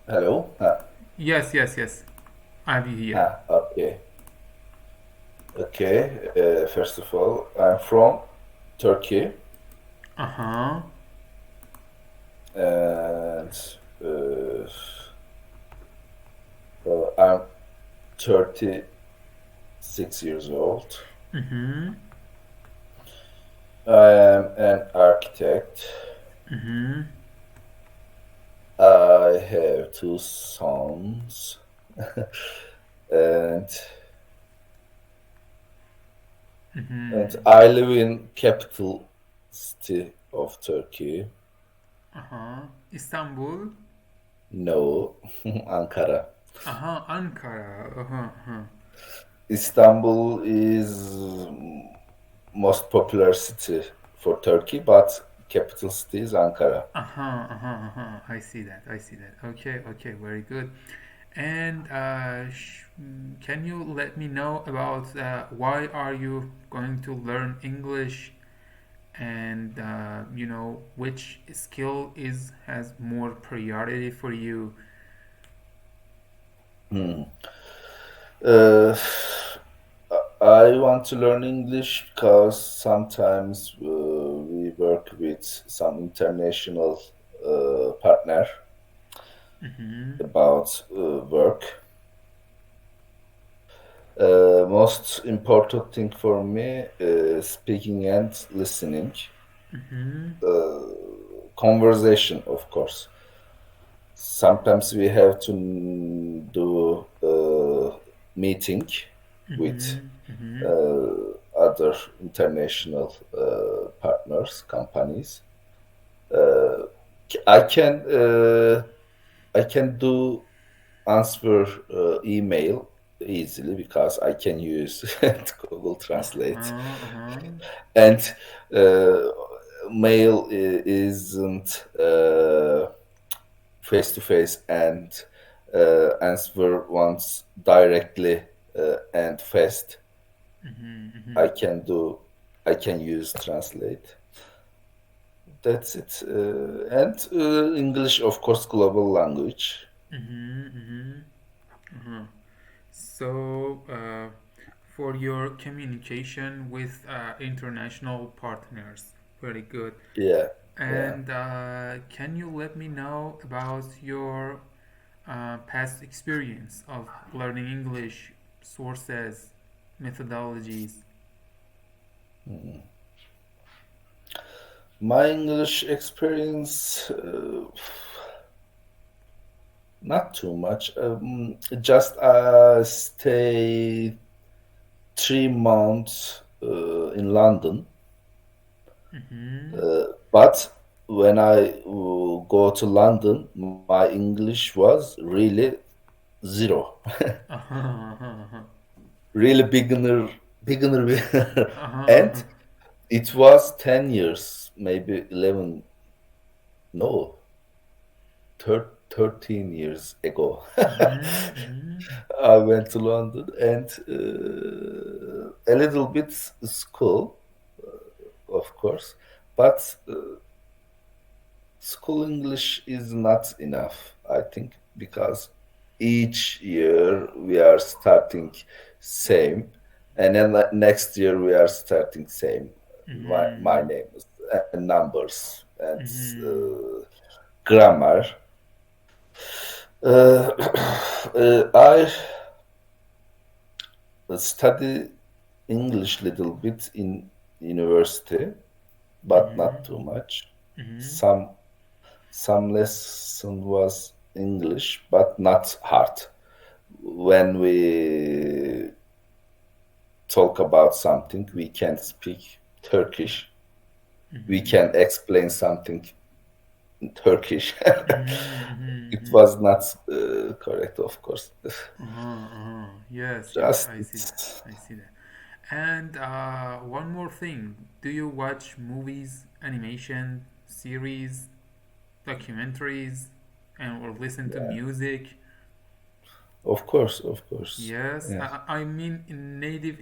Hello? Yes, yes, yes. I have you here. Okay. Okay. First of all, I'm from Turkey Uh huh. and uh, I'm 36 years old. Mm-hmm. I am an architect. Mm-hmm. I have two sons and and Mm-hmm. I live in capital city of Turkey. Uh-huh. Istanbul. No, Ankara. Uh-huh. Ankara. Uh-huh. Uh-huh. Istanbul is most popular city for Turkey, but capital city is Ankara. Uh-huh. Uh-huh. Uh-huh. I see that. I see that. Okay. Okay. Very good. And can you let me know about why are you going to learn English and which skill is has more priority for you? Hmm. Uh, I want to learn English because sometimes we work with some international partner Mm-hmm. about work. Most important thing for me is speaking and listening. Mm-hmm. Conversation, of course. Sometimes we have to do meeting with Mm-hmm. Mm-hmm. other international partners, companies. Uh, I can I can do answer email easily because I can use Google Translate, Uh-huh, uh-huh. and uh, mail isn't face to face and answer once directly and fast. Mm-hmm, mm-hmm, I can do. I can use translate. That's it. And English, of course, global language. mm-hmm, mm-hmm, uh-huh. So, for your communication with international partners, very good. Yeah, yeah. And can you let me know about your past experience of learning English, sources, methodologies? Mm. My English experience, not too much. Just stay 3 months in London. Mm-hmm. But when I go to London, my English was really zero, Uh-huh, uh-huh, uh-huh. really beginner, Uh-huh, uh-huh. and it was 10 years, maybe 11, no, 13 years ago. Mm-hmm, mm-hmm, I went to London and a little bit school, of course, but school English is not enough, I think, because each year we are starting same, and then next year we are starting same. My mm-hmm, name is and numbers and mm-hmm, grammar. Uh, I study English little bit in university, but not too much. mm-hmm, Some some lesson was English, but not hard. When we talk about something, we can speak Turkish. We mm-hmm, can explain something in Turkish. mm-hmm, It mm-hmm. was not correct, of course. Uh-huh, uh-huh. Yes, yes, Just I see that. I see that. And one more thing. Do you watch movies, animation, series, documentaries, and or listen to yeah, music? of course, of course. Yes, Yes. I mean in native